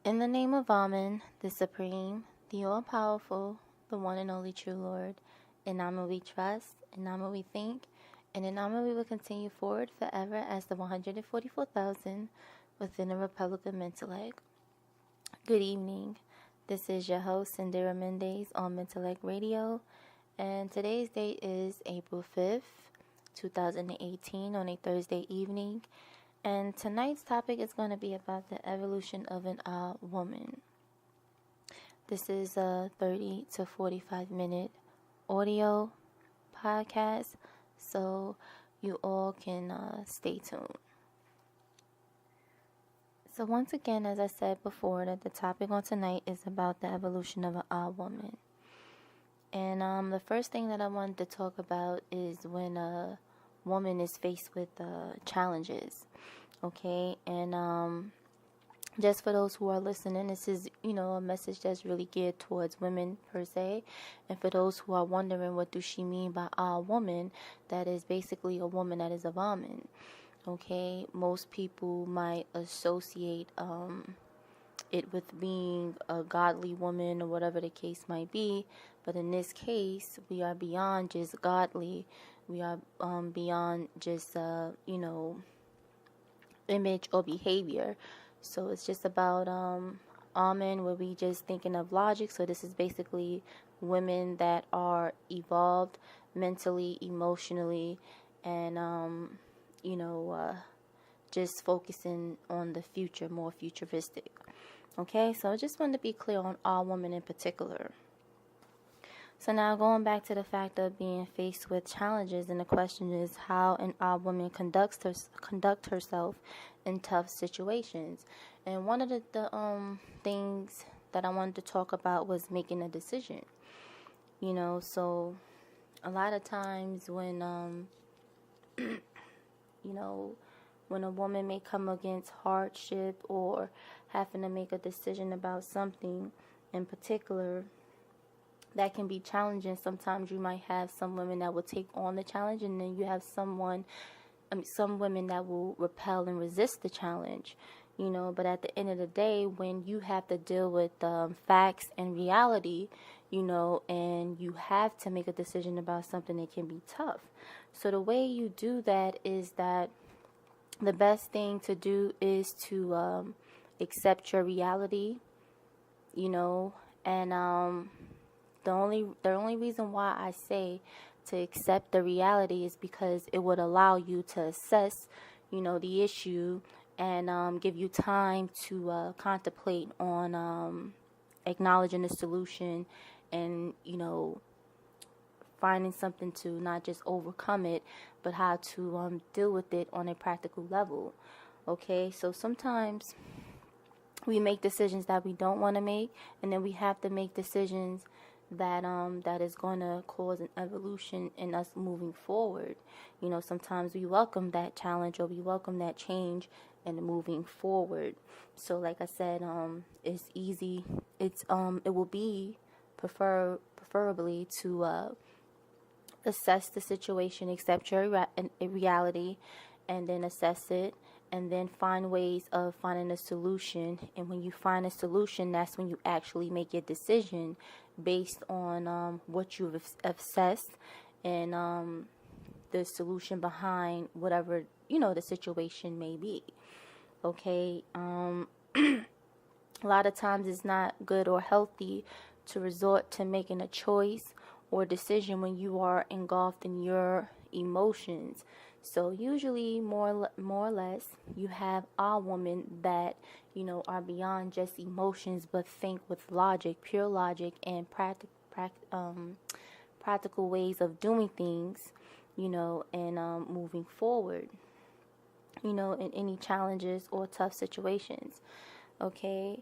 In the name of Amen, the Supreme, the All-Powerful, the one and only true Lord, in Amen we trust, in Amen we think, and in Amen we will continue forward forever as the 144,000 within the Republic of Mentellect. Good evening. This is your host, Indira Mendez, on Mentellect Radio, and today's date is April 5th, 2018, on a Thursday evening. And tonight's topic is going to be about the evolution of an odd woman. This is a 30 to 45 minute audio podcast, so you all can stay tuned. So once again, as I said before, that the topic on tonight is about the evolution of an odd woman. And the first thing that I wanted to talk about is when a woman is faced with challenges. Okay, and just for those who are listening, this is, a message that's really geared towards women per se. And for those who are wondering, what does she mean by a woman? That is basically a woman that is of Amen. Okay, most people might associate it with being a godly woman or whatever the case might be. But in this case, we are beyond just godly. We are beyond just, image or behavior. So it's just about Amen, where we just thinking of logic. So this is basically women that are evolved mentally, emotionally, and just focusing on the future, more futuristic. Okay, so I just wanted to be clear on all women in particular. So now going back to the fact of being faced with challenges, and the question is how an odd woman conduct herself in tough situations. And one of the things that I wanted to talk about was making a decision. So a lot of times when when a woman may come against hardship or having to make a decision about something in particular, that can be challenging. Sometimes you might have some women that will take on the challenge, and then you have some women that will repel and resist the challenge, but at the end of the day, when you have to deal with facts and reality, and you have to make a decision about something, that can be tough. So the way you do that is that the best thing to do is to accept your reality, and the only reason why I say to accept the reality is because it would allow you to assess, the issue, and give you time to contemplate on acknowledging the solution, and finding something to not just overcome it, but how to deal with it on a practical level. Okay, so sometimes we make decisions that we don't want to make, and then we have to make decisions that is going to cause an evolution in us moving forward. Sometimes we welcome that challenge, or we welcome that change and moving forward. So like I said, it's easy. It will be preferably to assess the situation, accept your reality, and then assess it, and then find ways of finding a solution. And when you find a solution, that's when you actually make your decision based on what you've assessed, and the solution behind whatever the situation may be. Okay, a lot of times it's not good or healthy to resort to making a choice or decision when you are engulfed in your emotions. So usually, more or less, you have a woman that are beyond just emotions, but think with logic, pure logic, and practical ways of doing things, and moving forward, in any challenges or tough situations. Okay.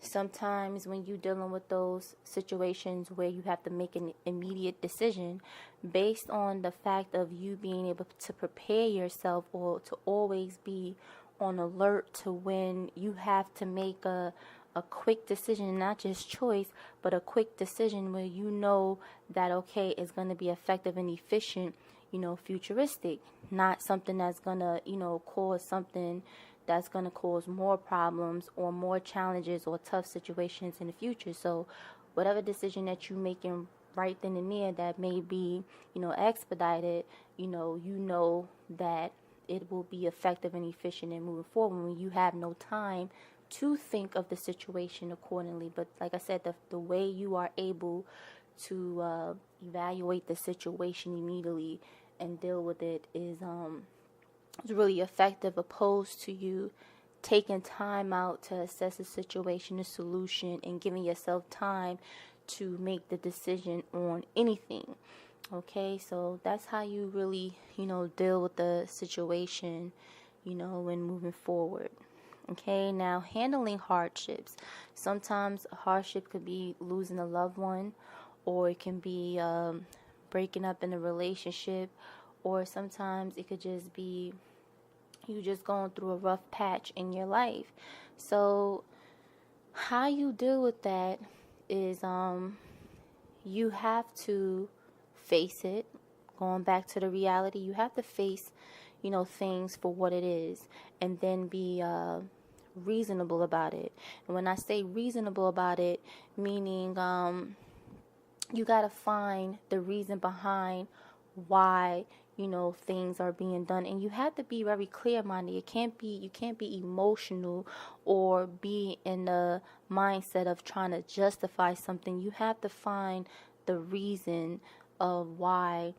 Sometimes when you're dealing with those situations where you have to make an immediate decision based on the fact of you being able to prepare yourself, or to always be on alert to when you have to make a a quick decision, not just choice, but a quick decision where you know that, okay, it's going to be effective and efficient, futuristic, not something that's going to, cause something that's going to cause more problems or more challenges or tough situations in the future. So whatever decision that you're making right then and there that may be, expedited, you know that it will be effective and efficient in moving forward when you have no time to think of the situation accordingly. But like I said, the way you are able to evaluate the situation immediately and deal with it is really effective, opposed to you taking time out to assess the situation, the solution, and giving yourself time to make the decision on anything. Okay, so that's how you really, deal with the situation, when moving forward. Okay, now handling hardships. Sometimes a hardship could be losing a loved one, or it can be breaking up in a relationship, or sometimes it could just be you just going through a rough patch in your life. So how you deal with that is you have to face it. Going back to the reality, you have to face things for what it is, and then be reasonable about it. And when I say reasonable about it, meaning you got to find the reason behind why things are being done, and you have to be very clear-minded. You can't be emotional or be in the mindset of trying to justify something. You have to find the reason of why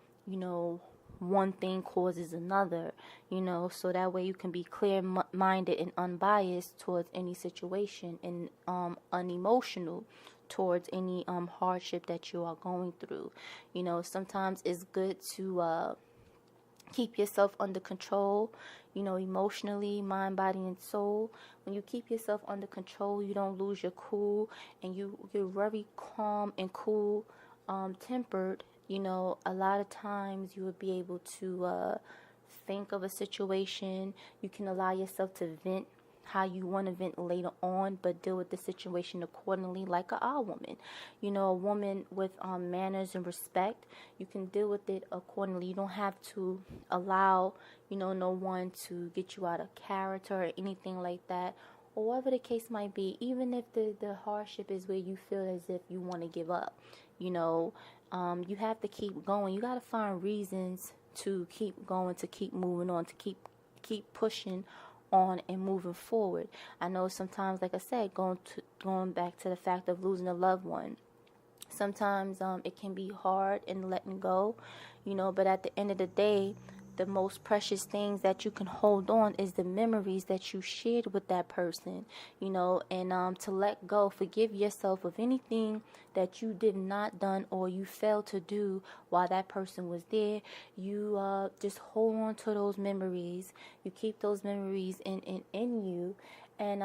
one thing causes another, so that way you can be clear-minded and unbiased towards any situation, and unemotional towards any hardship that you are going through. Sometimes it's good to keep yourself under control, emotionally, mind, body, and soul. When you keep yourself under control, you don't lose your cool, and you're very calm and cool, tempered. A lot of times you will be able to think of a situation. You can allow yourself to vent how you want to vent later on, but deal with the situation accordingly, like a woman. A woman with manners and respect, you can deal with it accordingly. You don't have to allow, no one to get you out of character or anything like that, or whatever the case might be. Even if the hardship is where you feel as if you want to give up, you have to keep going. You got to find reasons to keep going, to keep moving on, to keep pushing on and moving forward. I know sometimes, like I said, going back to the fact of losing a loved one, sometimes it can be hard in letting go, but at the end of the day, the most precious things that you can hold on is the memories that you shared with that person, and to let go, forgive yourself of anything that you did not done or you failed to do while that person was there. You just hold on to those memories. You keep those memories in you, and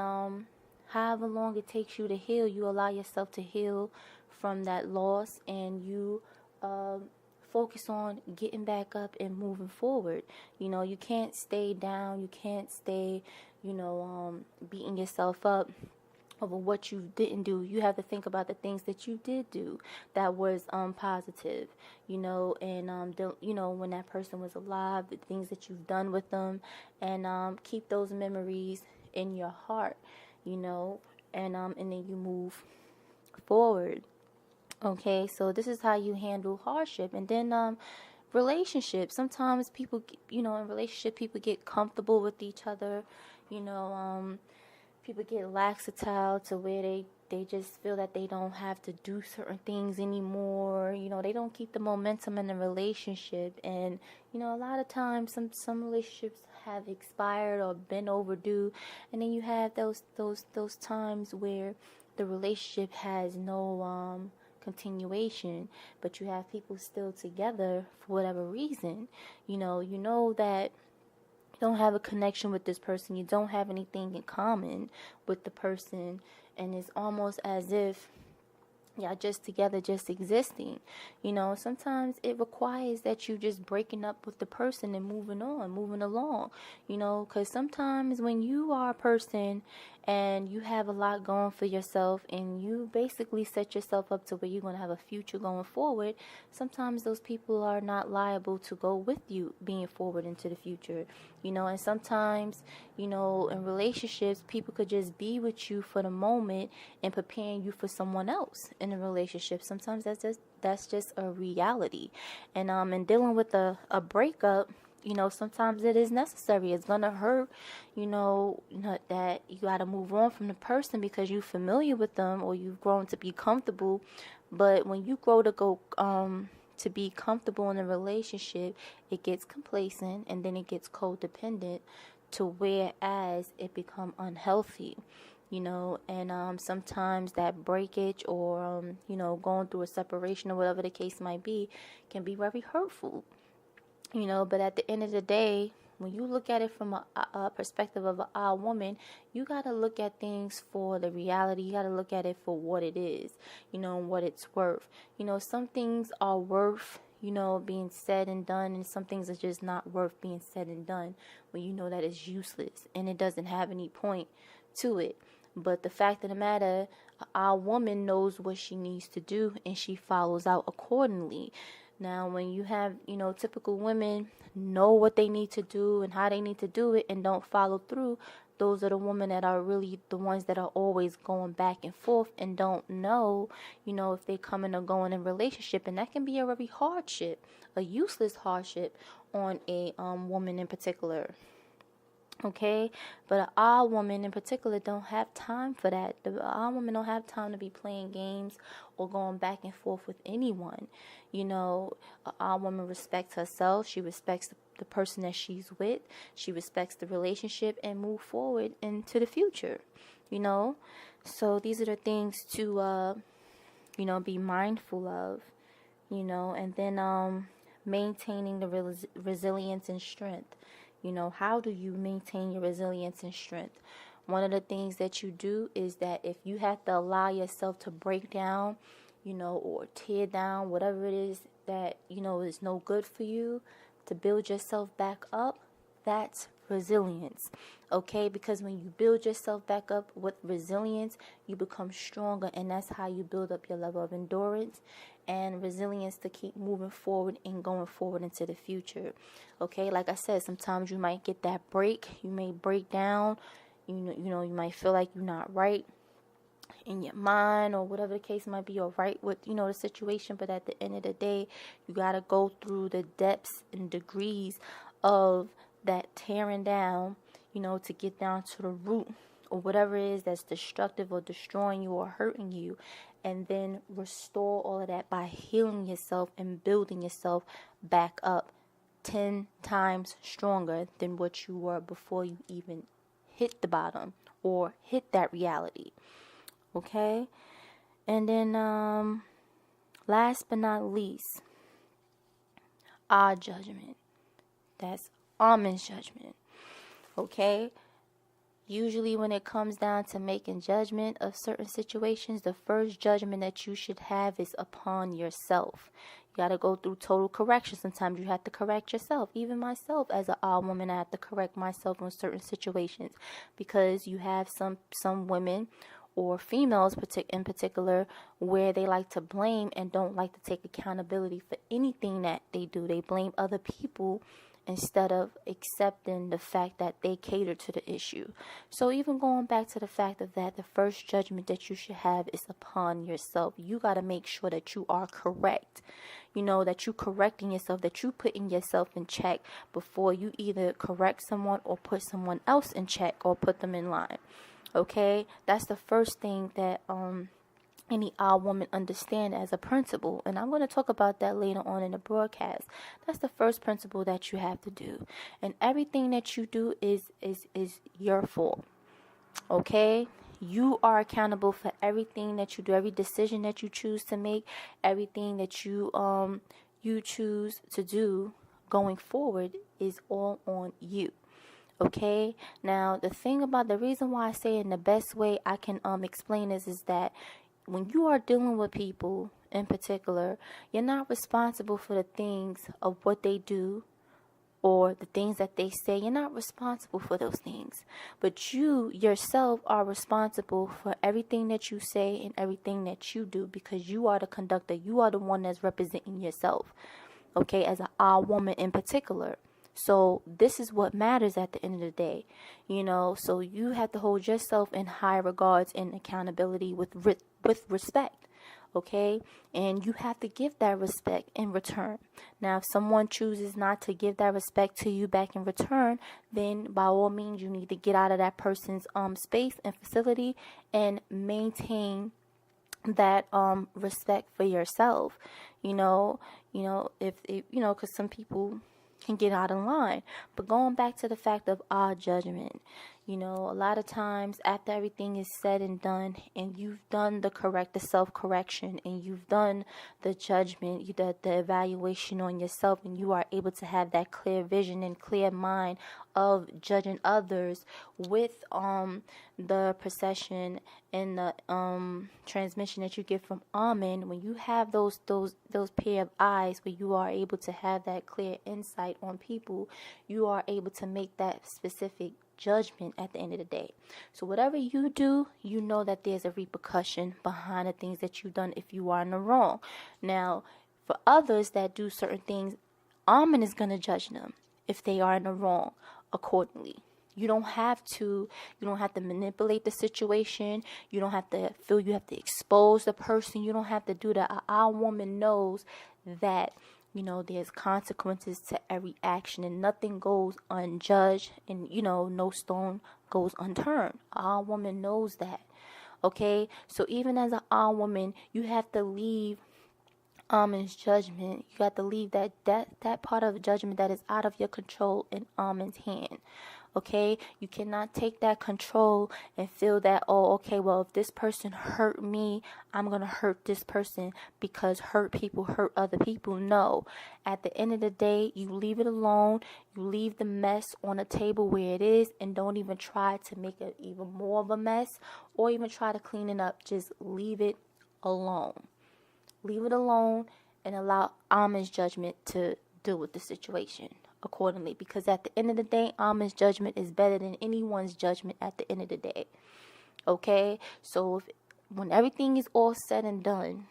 however long it takes you to heal, you allow yourself to heal from that loss, and you focus on getting back up and moving forward. You can't stay down. You can't stay, beating yourself up over what you didn't do. You have to think about the things that you did do that was positive, and when that person was alive, the things that you've done with them, and keep those memories in your heart, and then you move forward. Okay, so this is how you handle hardship. And then relationships. Sometimes people, in relationship, people get comfortable with each other. People get laxatile to where they just feel that they don't have to do certain things anymore. They don't keep the momentum in the relationship. And, a lot of times some relationships have expired or been overdue. And then you have those times where the relationship has no continuation, but you have people still together for whatever reason. You know that you don't have a connection with this person. You don't have anything in common with the person, and it's almost as if y'all just together, just existing. Sometimes it requires that you just breaking up with the person and moving on, moving along, because sometimes when you are a person and you have a lot going for yourself and you basically set yourself up to where you're going to have a future going forward, sometimes those people are not liable to go with you being forward into the future, and sometimes, in relationships, people could just be with you for the moment and preparing you for someone else in a relationship. Sometimes that's just a reality. And in dealing with a breakup, sometimes it is necessary. It's gonna hurt, that you gotta move on from the person because you're familiar with them or you've grown to be comfortable. But when you grow to go to be comfortable in a relationship, it gets complacent and then it gets codependent to whereas it become unhealthy. And sometimes that breakage or going through a separation or whatever the case might be can be very hurtful. But at the end of the day, when you look at it from a perspective of a woman, you got to look at things for the reality. You got to look at it for what it is, and what it's worth. Some things are worth, being said and done, and some things are just not worth being said and done when you know that it's useless and it doesn't have any point to it. But the fact of the matter, our woman knows what she needs to do and she follows out accordingly. Now, when you have, typical women know what they need to do and how they need to do it and don't follow through, those are the women that are really the ones that are always going back and forth and don't know, if they coming or going in relationship. And that can be a very hardship, a useless hardship on a woman in particular. Okay, but our woman in particular don't have time for that. Our women don't have time to be playing games or going back and forth with anyone. Our woman respects herself. She respects the person that she's with. She respects the relationship and move forward into the future. So these are the things to be mindful of. And then maintaining the resilience and strength. How do you maintain your resilience and strength? One of the things that you do is that if you have to allow yourself to break down, or tear down whatever it is that, is no good for you, to build yourself back up, that's resilience. Okay? Because when you build yourself back up with resilience, you become stronger, and that's how you build up your level of endurance and resilience to keep moving forward and going forward into the future. Okay, like I said, sometimes you might get that break. You may break down. You might feel like you're not right in your mind or whatever the case might be, or right with the situation. But at the end of the day, you gotta go through the depths and degrees of that tearing down, to get down to the root or whatever it is that's destructive or destroying you or hurting you, and then restore all of that by healing yourself and building yourself back up 10 times stronger than what you were before you even hit the bottom or hit that reality. Okay? And then last but not least, our judgment. That's Almond's judgment. Okay? Usually when it comes down to making judgment of certain situations, the first judgment that you should have is upon yourself. You got to go through total correction. Sometimes you have to correct yourself. Even myself, as an odd woman, I have to correct myself in certain situations, because you have some women or females in particular where they like to blame and don't like to take accountability for anything that they do. They blame other people instead of accepting the fact that they cater to the issue. So even going back to the fact of that, the first judgment that you should have is upon yourself. You got to make sure that you are correct. That you correcting yourself, that you putting yourself in check before you either correct someone or put someone else in check or put them in line. Okay? That's the first thing that any odd woman understand as a principle, and I'm going to talk about that later on in the broadcast. That's the first principle that you have to do, and everything that you do is your fault. Okay, you are accountable for everything that you do, every decision that you choose to make, everything that you choose to do going forward is all on you. Okay, now the reason why I say it in the best way I can explain this is that when you are dealing with people in particular, you're not responsible for the things of what they do or the things that they say. You're not responsible for those things. But you yourself are responsible for everything that you say and everything that you do, because you are the conductor. You are the one that's representing yourself, okay, as a woman in particular. So this is what matters at the end of the day, so you have to hold yourself in high regards and accountability with respect. Okay, and you have to give that respect in return. Now, if someone chooses not to give that respect to you back in return, then by all means, you need to get out of that person's space and facility and maintain that respect for yourself. Because some people can get out of line. But going back to the fact of our judgment, a lot of times after everything is said and done, and you've done the self-correction, and you've done the judgment, you did the evaluation on yourself, and you are able to have that clear vision and clear mind of judging others with the procession and the transmission that you get from Amen. When you have those pair of eyes where you are able to have that clear insight on people, you are able to make that specific judgment at the end of the day. So whatever you do, you know that there's a repercussion behind the things that you've done if you are in the wrong. Now, for others that do certain things, Amen is going to judge them if they are in the wrong accordingly. You don't have to manipulate the situation. You don't have to feel you have to expose the person. You don't have to do that. Our woman knows that there's consequences to every action, and nothing goes unjudged, and no stone goes unturned. Our woman knows that. Okay, so even as our woman, you have to leave Amen's judgment. You got to leave that part of judgment that is out of your control in Amen's hand. Okay, you cannot take that control and feel that, oh, okay, well, if this person hurt me, I'm going to hurt this person, because hurt people hurt other people. No, at the end of the day, you leave it alone. You leave the mess on the table where it is, and don't even try to make it even more of a mess or even try to clean it up. Just leave it alone. Leave it alone and allow Amen's judgment to deal with the situation accordingly, because at the end of the day, Amen's judgment is better than anyone's judgment at the end of the day. Okay, so when everything is all said and done,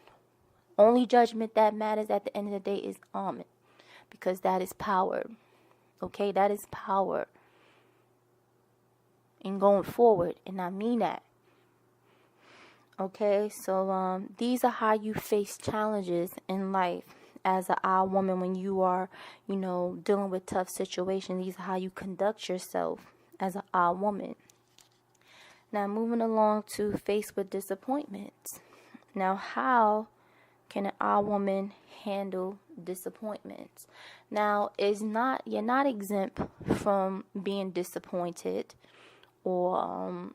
only judgment that matters at the end of the day is Amen, because that is power. Okay, that is power in going forward, and I mean that. Okay, so these are how you face challenges in life as a woman when you are, dealing with tough situations. These are how you conduct yourself as a woman. Now, moving along to face with disappointments. Now, how can a woman handle disappointments? Now, you're not exempt from being disappointed or,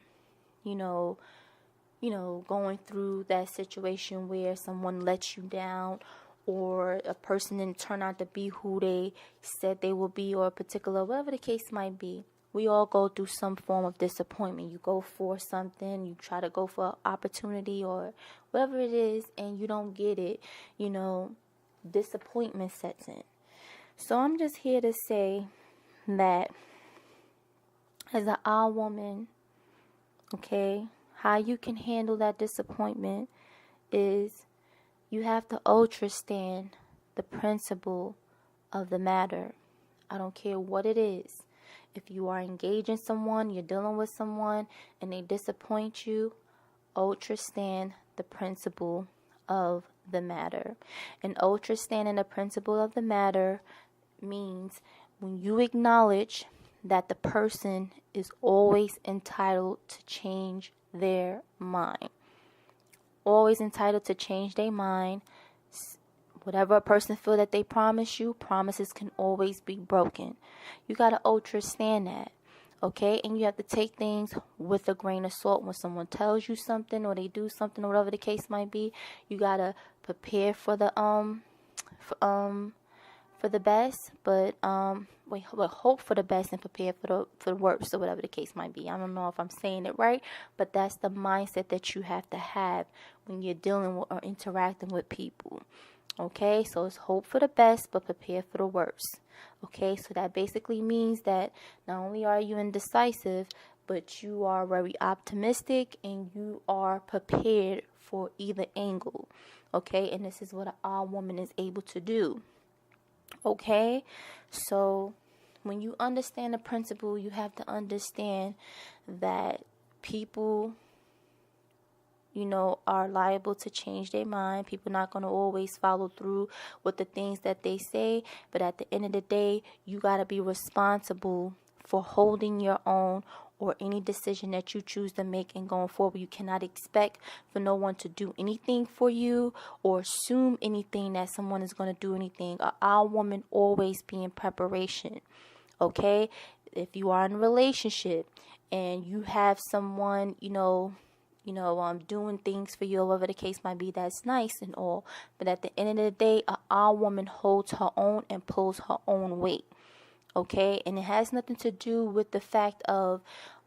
going through that situation where someone lets you down, or a person didn't turn out to be who they said they will be, or a particular, whatever the case might be. We all go through some form of disappointment. You go for something, you try to go for an opportunity or whatever it is, and you don't get it. Disappointment sets in. So I'm just here to say that as a woman, okay, how you can handle that disappointment is you have to understand the principle of the matter. I don't care what it is. If you are engaging someone, you're dealing with someone, and they disappoint you, understand the principle of the matter. And understanding the principle of the matter means when you acknowledge that the person is always entitled to change their mind. Always entitled to change their mind. Whatever a person feel that they promise you, promises can always be broken. You got to understand that. Okay? And you have to take things with a grain of salt. When someone tells you something or they do something or whatever the case might be, you got to prepare for the for the best, but hope for the best and prepare for the worst, or whatever the case might be. I don't know if I'm saying it right, but that's the mindset that you have to have when you're dealing with or interacting with people. Okay, so it's hope for the best, but prepare for the worst. Okay, so that basically means that not only are you indecisive, but you are very optimistic and you are prepared for either angle. Okay, and this is what our woman is able to do. Okay, so when you understand the principle, you have to understand that people, are liable to change their mind. People not going to always follow through with the things that they say, but at the end of the day, you got to be responsible for holding your own or any decision that you choose to make and going forward. You cannot expect for no one to do anything for you or assume anything that someone is going to do anything. Our woman always be in preparation. Okay? If you are in a relationship and you have someone, doing things for you, or whatever the case might be, that's nice and all. But at the end of the day, our woman holds her own and pulls her own weight. Okay? And it has nothing to do with the fact of,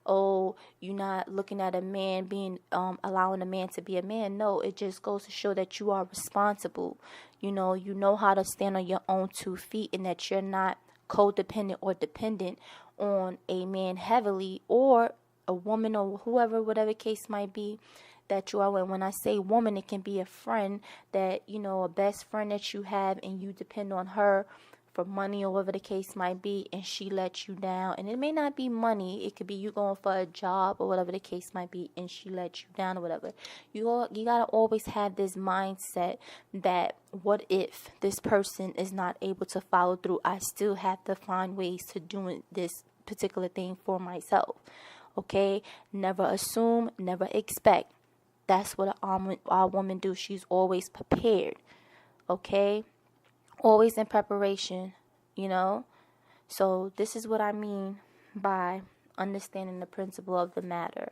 you're not looking at a man being, allowing a man to be a man. No, it just goes to show that you are responsible. You know how to stand on your own 2 feet, and that you're not codependent or dependent on a man heavily, or a woman, or whoever, whatever case might be that you are with. When I say woman, it can be a friend that, a best friend that you have, and you depend on her for money or whatever the case might be, and she lets you down. And it may not be money, it could be you going for a job or whatever the case might be, and she lets you down or whatever. You gotta always have this mindset that, what if this person is not able to follow through? I still have to find ways to do this particular thing for myself. Okay, never assume, never expect. That's what our woman do. She's always prepared. Okay, always in preparation. So this is what I mean by understanding the principle of the matter.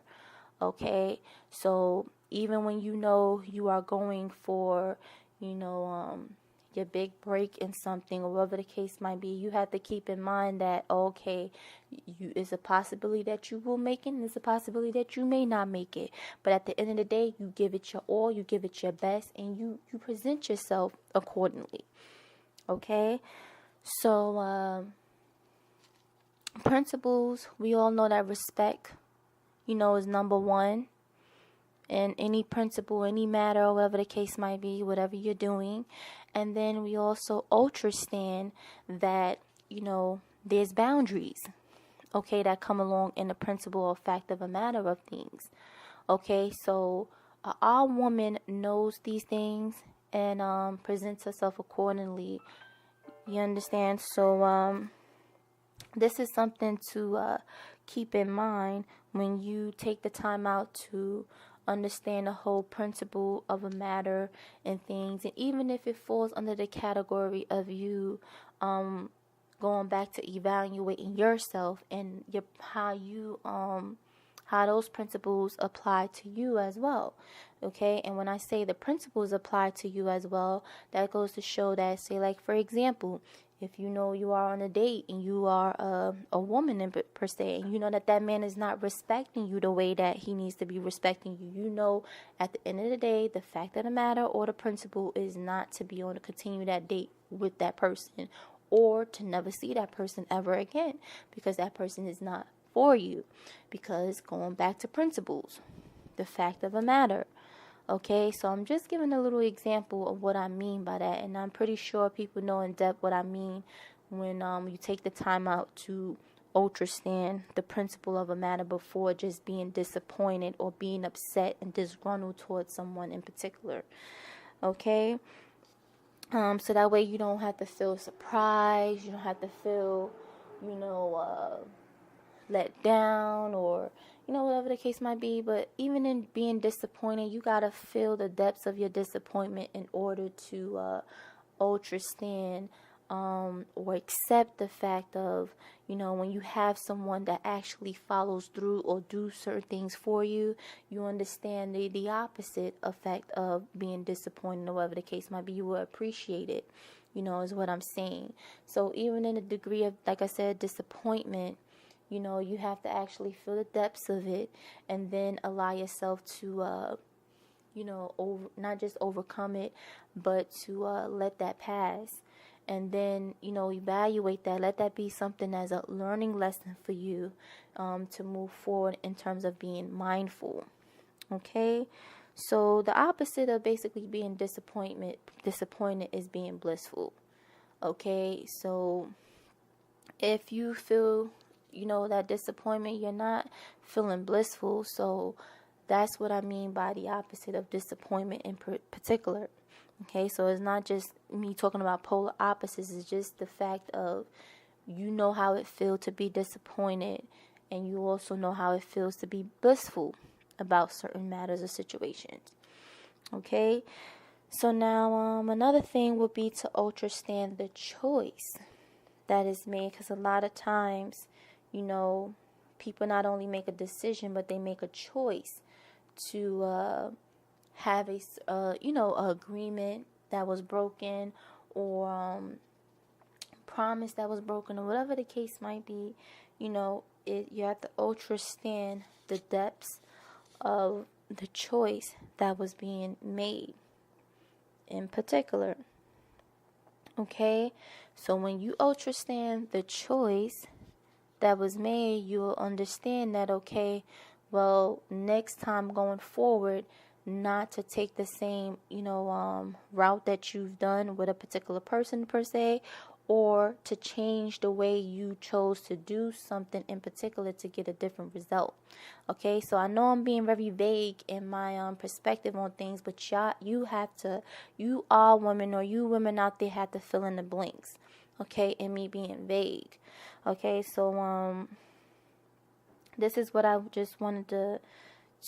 Okay, so even when you are going for your big break in something, or whatever the case might be, you have to keep in mind that, okay, it's a possibility that you will make it, and it's a possibility that you may not make it. But at the end of the day, you give it your all, you give it your best, and you present yourself accordingly. Okay? So, principles, we all know that respect, is number one. And any principle, any matter, or whatever the case might be, whatever you're doing. And then we also understand that, there's boundaries, okay, that come along in the principle or fact of a matter of things. Okay, so our woman knows these things and presents herself accordingly. You understand? So this is something to keep in mind when you take the time out to understand the whole principle of a matter and things. And even if it falls under the category of you going back to evaluating yourself and how those principles apply to you as well. Okay, and when I say the principles apply to you as well, that goes to show that, say, like, for example, if you are on a date and you are a woman per se, and that man is not respecting you the way that he needs to be respecting you, at the end of the day, the fact of the matter or the principle is not to be on to continue that date with that person, or to never see that person ever again, because that person is not for you. Because going back to principles, the fact of a matter. Okay, so I'm just giving a little example of what I mean by that, and I'm pretty sure people know in depth what I mean when you take the time out to understand the principle of a matter before just being disappointed or being upset and disgruntled towards someone in particular. Okay, so that way you don't have to feel surprised, you don't have to feel, let down, or whatever the case might be. But even in being disappointed, you gotta feel the depths of your disappointment in order to understand or accept the fact of, when you have someone that actually follows through or do certain things for you, you understand the opposite effect of being disappointed, or whatever the case might be. You will appreciate it. is what I'm saying. So even in a degree of, like I said, disappointment, you have to actually feel the depths of it, and then allow yourself to, not just overcome it, but to let that pass. And then, evaluate that. Let that be something as a learning lesson for you, to move forward in terms of being mindful. Okay? So the opposite of basically being disappointed is being blissful. Okay? So if you feel, that disappointment, you're not feeling blissful. So that's what I mean by the opposite of disappointment in particular. Okay, so it's not just me talking about polar opposites. It's just the fact of, how it feels to be disappointed, and you also know how it feels to be blissful about certain matters or situations. Okay, so now another thing would be to understand the choice that is made, because a lot of times, people not only make a decision, but they make a choice to have a agreement that was broken, or promise that was broken, or whatever the case might be. You have to understand the depths of the choice that was being made in particular. Okay, so when you understand the choice that was made, you'll understand that, okay, well, next time going forward, not to take the same, route that you've done with a particular person per se, or to change the way you chose to do something in particular to get a different result. Okay, so I know I'm being very vague in my perspective on things, but you all women, or you women out there, have to fill in the blanks. Okay, and me being vague. Okay, so this is what I just wanted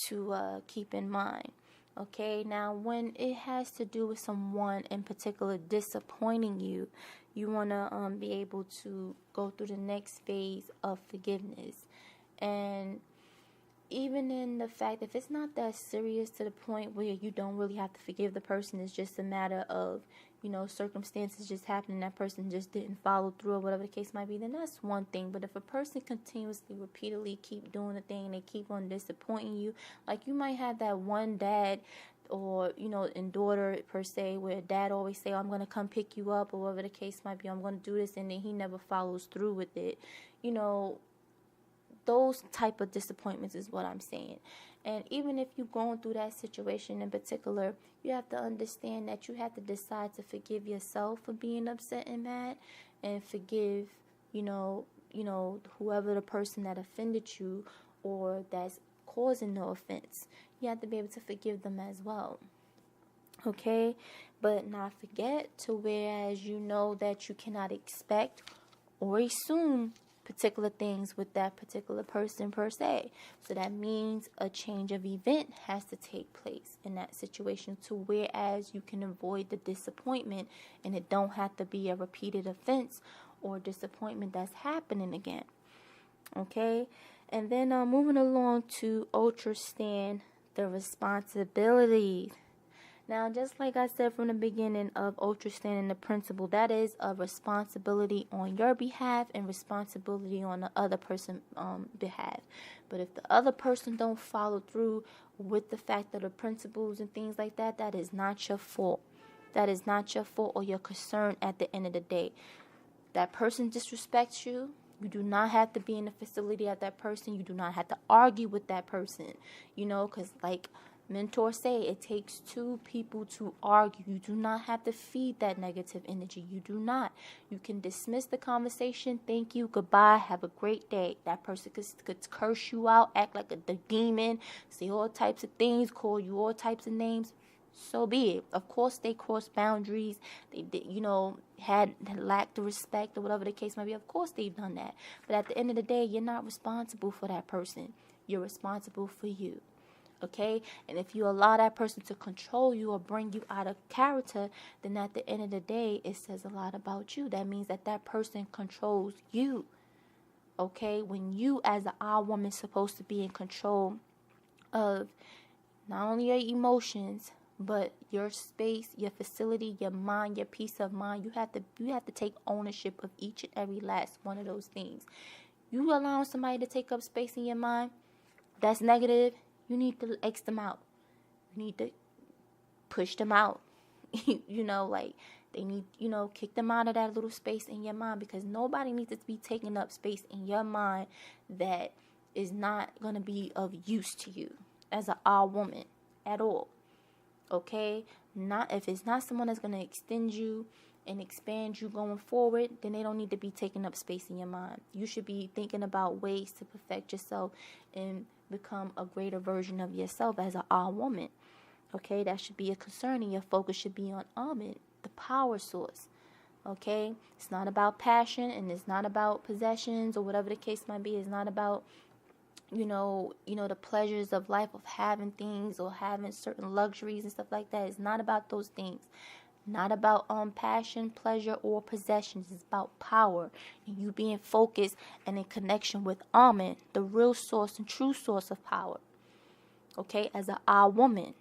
to keep in mind. Okay, now when it has to do with someone in particular disappointing you, you want to be able to go through the next phase of forgiveness. And even in the fact, if it's not that serious to the point where you don't really have to forgive the person, it's just a matter of, circumstances just happening, that person just didn't follow through, or whatever the case might be, then that's one thing. But if a person continuously, repeatedly keep doing the thing, they keep on disappointing you, like you might have that one dad, or, and daughter per se, where dad always say, I'm going to come pick you up, or whatever the case might be, I'm going to do this, and then he never follows through with it. Those type of disappointments is what I'm saying. And even if you're going through that situation in particular, you have to understand that you have to decide to forgive yourself for being upset and mad, and forgive, whoever the person that offended you, or that's causing the offense. You have to be able to forgive them as well. Okay? But not forget to, whereas you know that you cannot expect or assume particular things with that particular person per se. So that means a change of event has to take place in that situation, to whereas you can avoid the disappointment, and it don't have to be a repeated offense or disappointment that's happening again. Okay? And then moving along to understand the responsibilities. Now, just like I said from the beginning of understanding the principle, that is a responsibility on your behalf and responsibility on the other person's behalf. But if the other person don't follow through with the fact of the principles and things like that, that is not your fault. That is not your fault or your concern at the end of the day. That person disrespects you. You do not have to be in the facility at that person. You do not have to argue with that person. Because like mentors say, it takes two people to argue. You do not have to feed that negative energy. You do not. You can dismiss the conversation. Thank you. Goodbye. Have a great day. That person could curse you out, act like the demon, say all types of things, call you all types of names. So be it. Of course, they crossed boundaries. They did, had lacked the respect or whatever the case might be. Of course, they've done that. But at the end of the day, you're not responsible for that person. You're responsible for you. Okay? And if you allow that person to control you or bring you out of character, then at the end of the day, it says a lot about you. That means that person controls you. Okay? When you, as our woman, supposed to be in control of not only your emotions, but your space, your facility, your mind, your peace of mind, you have to take ownership of each and every last one of those things. You allowing somebody to take up space in your mind that's negative, you need to X them out. You need to push them out. Like they need, kick them out of that little space in your mind, because nobody needs to be taking up space in your mind that is not going to be of use to you as a all woman at all. Okay? Not if it's not someone that's going to extend you and expand you going forward, then they don't need to be taking up space in your mind. You should be thinking about ways to perfect yourself and become a greater version of yourself as an all woman. Okay, that should be a concern, and your focus should be on Amen, the power source. Okay, it's not about passion, and it's not about possessions or whatever the case might be. It's not about the pleasures of life, of having things or having certain luxuries and stuff like that. It's not about those things. Not about passion, pleasure, or possessions. It's about power and you being focused and in connection with Amen, the real source and true source of power. Okay, as a woman.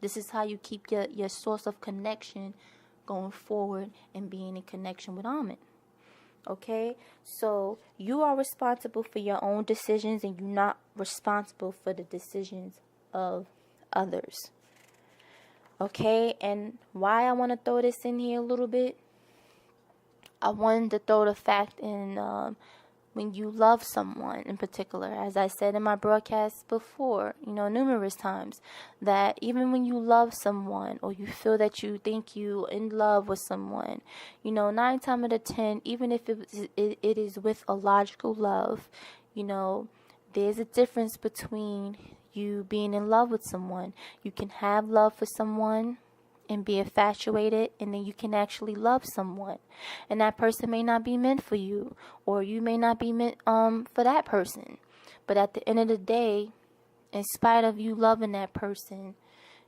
This is how you keep your source of connection going forward and being in connection with Amen. Okay? So you are responsible for your own decisions, and you're not responsible for the decisions of others. Okay? And why I want to throw this in here a little bit, I wanted to throw the fact in when you love someone in particular, as I said in my broadcast before, numerous times, that even when you love someone or you feel that you think you in love with someone, 9 times out of 10, even if it is with a logical love, there's a difference between you being in love with someone. You can have love for someone and be infatuated, and then you can actually love someone, and that person may not be meant for you, or you may not be meant for that person. But at the end of the day, in spite of you loving that person,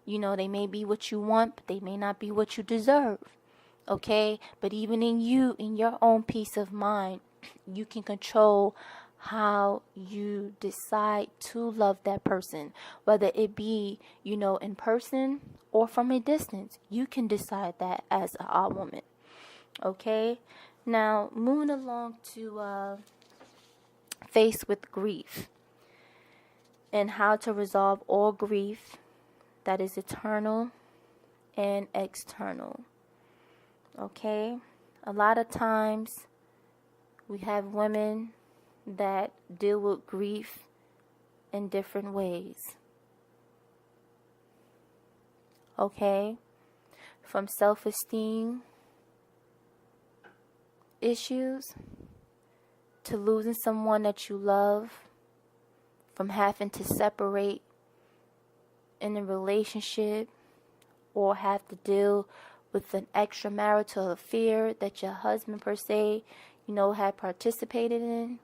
they may be what you want, but they may not be what you deserve. Okay? But even in your own peace of mind, you can control how you decide to love that person, whether it be, in person or from a distance. You can decide that as a woman. Okay? Now, moving along to face with grief and how to resolve all grief that is eternal and external. Okay? A lot of times we have women that deal with grief in different ways. Okay? From self-esteem issues to losing someone that you love, from having to separate in a relationship or have to deal with an extramarital affair that your husband per se, had participated in.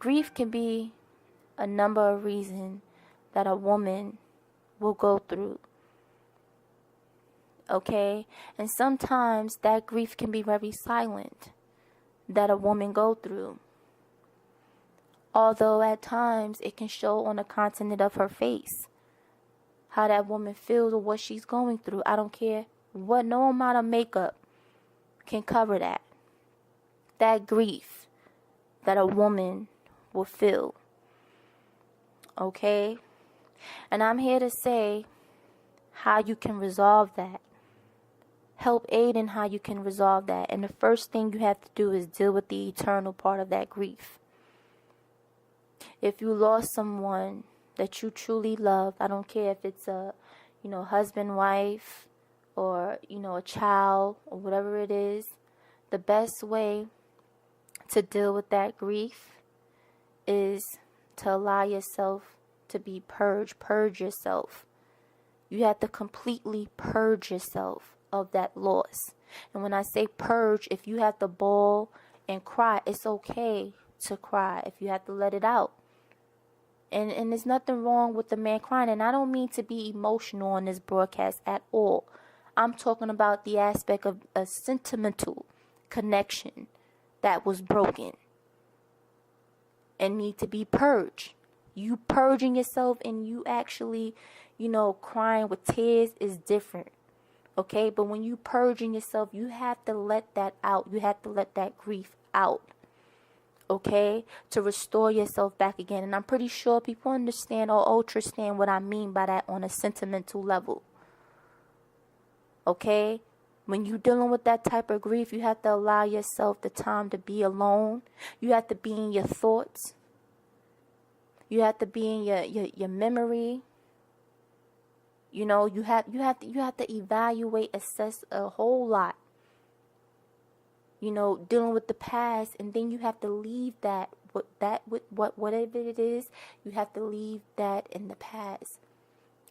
Grief can be a number of reasons that a woman will go through. Okay? And sometimes that grief can be very silent that a woman go through. Although at times it can show on the continent of her face how that woman feels or what she's going through. I don't care what, no amount of makeup can cover that. That grief that a woman will feel. Okay? And I'm here to say how you can resolve that. Help aid in how you can resolve that. And the first thing you have to do is deal with the eternal part of that grief. If you lost someone that you truly loved, I don't care if it's a, husband, wife, or, a child, or whatever it is, the best way to deal with that grief is to allow yourself to be purged. Purge yourself. You have to completely purge yourself of that loss. And when I say purge, if you have to bawl and cry, it's okay to cry if you have to let it out. And there's nothing wrong with the man crying. And I don't mean to be emotional on this broadcast at all. I'm talking about the aspect of a sentimental connection that was broken and need to be purged. You purging yourself and you actually, crying with tears is different. Okay, but when you purging yourself, you have to let that out. You have to let that grief out. Okay, to restore yourself back again. And I'm pretty sure people understand or understand what I mean by that on a sentimental level. Okay, when you're dealing with that type of grief, you have to allow yourself the time to be alone. You have to be in your thoughts. You have to be in your memory. You have to evaluate, assess a whole lot. Dealing with the past, and then you have to leave whatever it is, you have to leave that in the past.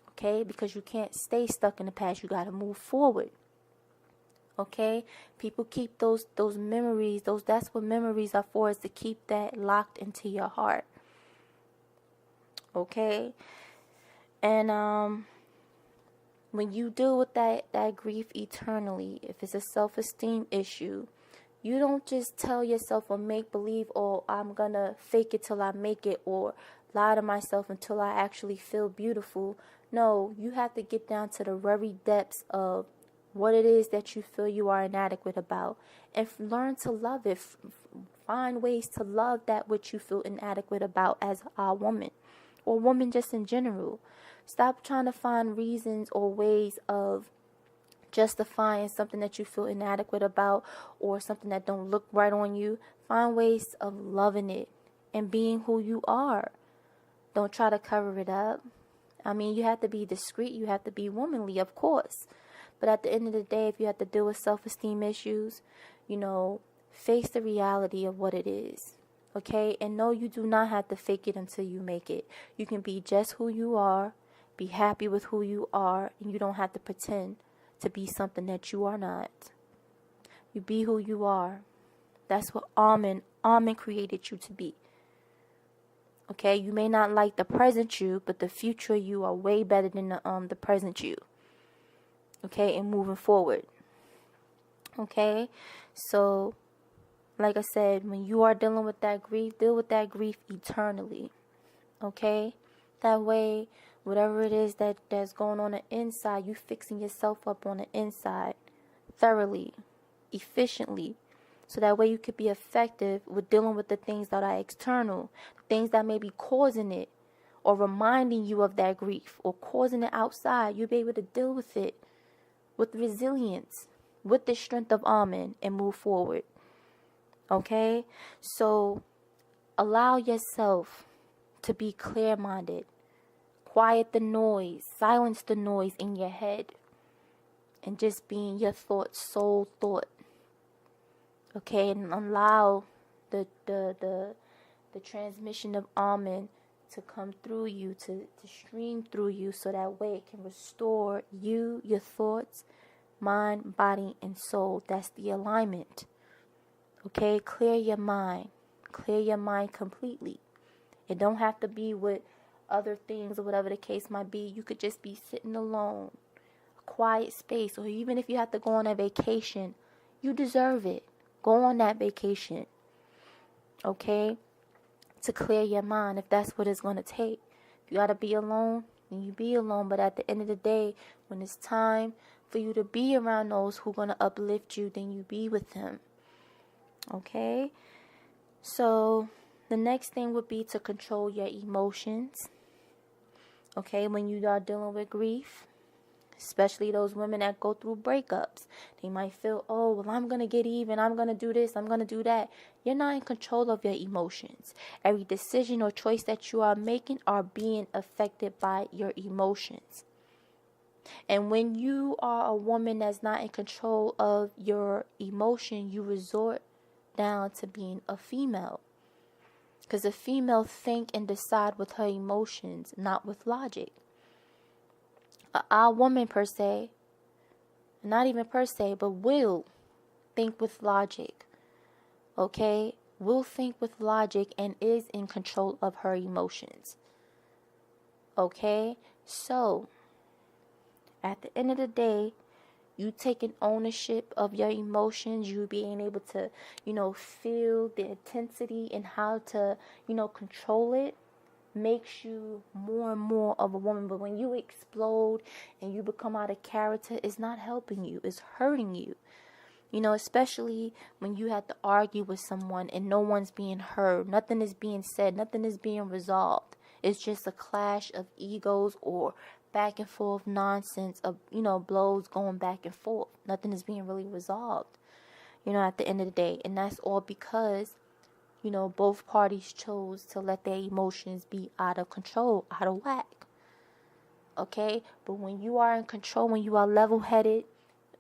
Okay? Because you can't stay stuck in the past. You got to move forward. Okay? People keep those memories, that's what memories are for, is to keep that locked into your heart. Okay? And when you deal with that grief eternally, if it's a self-esteem issue, you don't just tell yourself or make believe, oh, I'm gonna fake it till I make it, or lie to myself until I actually feel beautiful. No, you have to get down to the very depths of what it is that you feel you are inadequate about, and learn to love it. Find ways to love that which you feel inadequate about as a woman, or woman just in general. Stop trying to find reasons or ways of justifying something that you feel inadequate about, or something that don't look right on you. Find ways of loving it and being who you are. Don't try to cover it up. I mean, you have to be discreet. You have to be womanly, of course. But at the end of the day, if you have to deal with self-esteem issues, face the reality of what it is. Okay? And no, you do not have to fake it until you make it. You can be just who you are, be happy with who you are, and you don't have to pretend to be something that you are not. You be who you are. That's what Amen created you to be. Okay, you may not like the present you, but the future you are way better than the present you. Okay, and moving forward. Okay, so like I said, when you are dealing with that grief, deal with that grief eternally. Okay, that way, whatever it is that's going on the inside, you fixing yourself up on the inside thoroughly, efficiently, so that way you could be effective with dealing with the things that are external, things that may be causing it, or reminding you of that grief, or causing it outside. You'll be able to deal with it with resilience, with the strength of Amen, and move forward. Okay? So, allow yourself to be clear-minded. Quiet the noise, silence the noise in your head, and just be in your thoughts, soul thought. Okay, and allow the transmission of Amen to come through you, to stream through you, so that way it can restore you, your thoughts, mind, body, and soul. That's the alignment. Okay, clear your mind completely. It don't have to be with other things or whatever the case might be. You could just be sitting alone, a quiet space, or even if you have to go on a vacation, you deserve it. Go on that vacation, okay, to clear your mind, if that's what it's going to take. If you got to be alone, then you be alone. But at the end of the day, when it's time for you to be around those who are going to uplift you, then you be with them. Okay? So, the next thing would be to control your emotions. Okay, when you are dealing with grief, especially those women that go through breakups, they might feel, oh, well, I'm going to get even, I'm going to do this, I'm going to do that. You're not in control of your emotions. Every decision or choice that you are making are being affected by your emotions. And when you are a woman that's not in control of your emotion, you resort down to being a female. Because a female think and decide with her emotions, not with logic. A woman per se, not even per se, but will think with logic. Okay? Will think with logic and is in control of her emotions. Okay? So, at the end of the day, you taking ownership of your emotions, you being able to, feel the intensity and how to, control it. makes you more and more of a woman. But when you explode and you become out of character, it's not helping you, it's hurting you. You know, especially when you have to argue with someone and no one's being heard, nothing is being said, nothing is being resolved. It's just a clash of egos or back and forth nonsense of, blows going back and forth. Nothing is being really resolved, at the end of the day. And that's all because, both parties chose to let their emotions be out of control, out of whack. Okay? But when you are in control, when you are level-headed,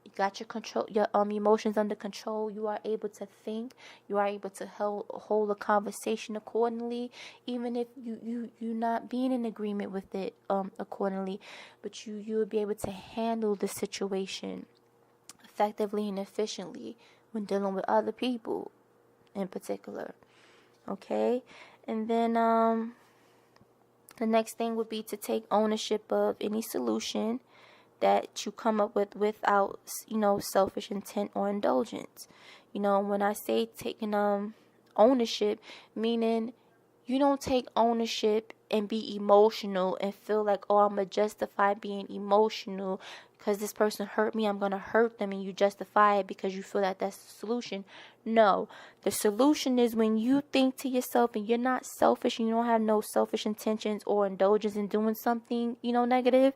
you got your emotions under control, you are able to think, you are able to hold a conversation accordingly, even if you're not being in agreement with it accordingly, but you will be able to handle the situation effectively and efficiently when dealing with other people in particular. Okay? And then the next thing would be to take ownership of any solution that you come up with without, selfish intent or indulgence. When I say taking ownership, meaning you don't take ownership and be emotional and feel like, oh, I'm going to justify being emotional because this person hurt me, I'm going to hurt them, and you justify it because you feel that that's the solution. No, the solution is when you think to yourself and you're not selfish and you don't have no selfish intentions or indulgence in doing something, negative.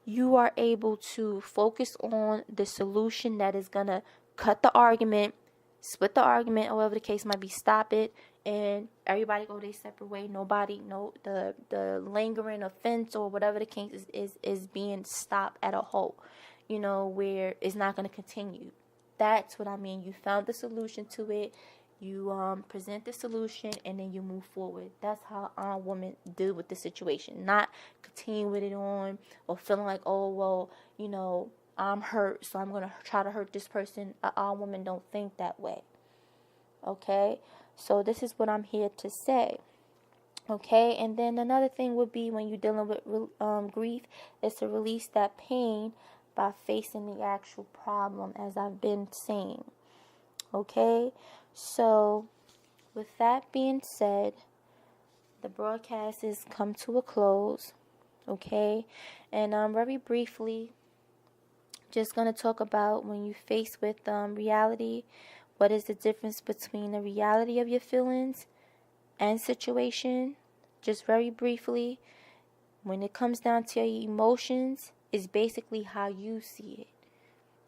You are able to focus on the solution that is going to cut the argument, split the argument, or whatever the case might be, stop it, and everybody go their separate way. The lingering offense or whatever the case is being stopped at a halt, where it's not going to continue. That's what I mean. You found the solution to it. You present the solution and then you move forward. That's how our women deal with the situation. Not continue with it on or feeling like, oh, well, I'm hurt, so I'm going to try to hurt this person. Our women don't think that way. Okay? So this is what I'm here to say. Okay? And then another thing would be when you're dealing with grief is to release that pain by facing the actual problem, as I've been saying. Okay? So, with that being said, the broadcast has come to a close, okay? And very briefly, just going to talk about when you face with reality, what is the difference between the reality of your feelings and situation? Just very briefly, when it comes down to your emotions, it's basically how you see it.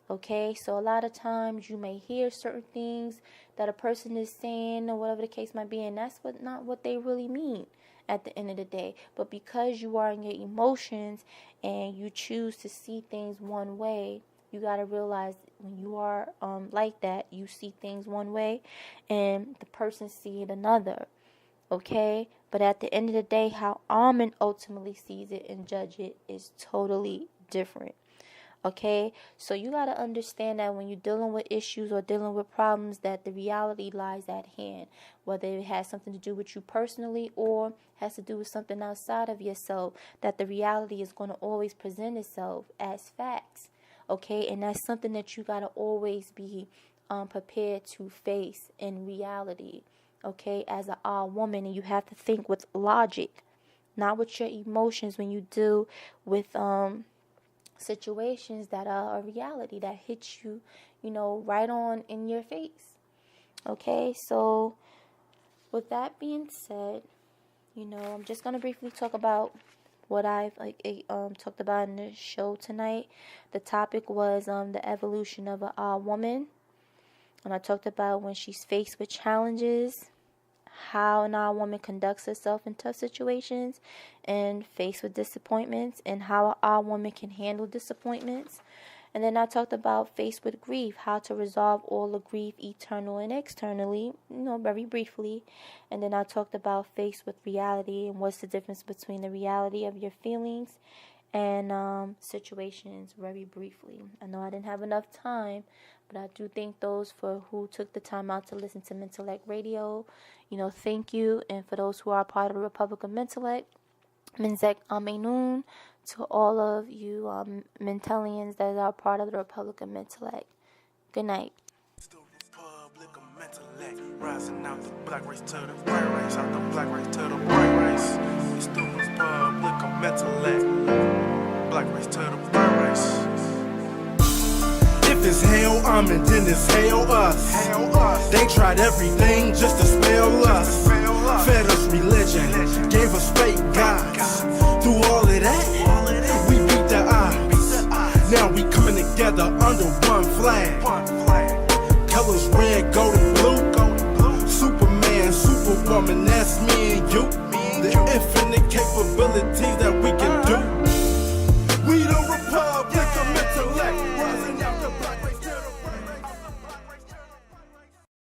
Okay, so a lot of times you may hear certain things that a person is saying or whatever the case might be, and that's not what they really mean at the end of the day. But because you are in your emotions and you choose to see things one way, you got to realize when you are like that, you see things one way and the person see it another. Okay, but at the end of the day, how Almond ultimately sees it and judge it is totally different. Okay, so you got to understand that when you're dealing with issues or dealing with problems, that the reality lies at hand, whether it has something to do with you personally or has to do with something outside of yourself, that the reality is going to always present itself as facts. Okay, and that's something that you got to always be prepared to face in reality. Okay, as a woman, and you have to think with logic, not with your emotions when you deal with situations that are a reality that hits you, right on in your face. Okay, so with that being said, I'm just gonna briefly talk about what I've talked about in the show tonight. The topic was the evolution of a woman, and I talked about when she's faced with challenges, how a woman conducts herself in tough situations and faced with disappointments, and how a woman can handle disappointments. And then I talked about faced with grief, how to resolve all the grief, eternal and externally, very briefly. And then I talked about faced with reality and what's the difference between the reality of your feelings and situations, very briefly. I know I didn't have enough time, but I do thank those for who took the time out to listen to Mentellect Radio. Thank you. And for those who are part of the Republic of Mentellect, Menzek Amenun, to all of you Mentellians that are part of the Republic of Mentellect. Good night. It's the Republic of Mentellect, rising out the black race to the white race, out the black race to the white race. It's the Republic of Mentellect. Black race to the white race. If it's hell, and then it's hell us. They tried everything just to spell us. Fed us religion, gave us fake gods. Through all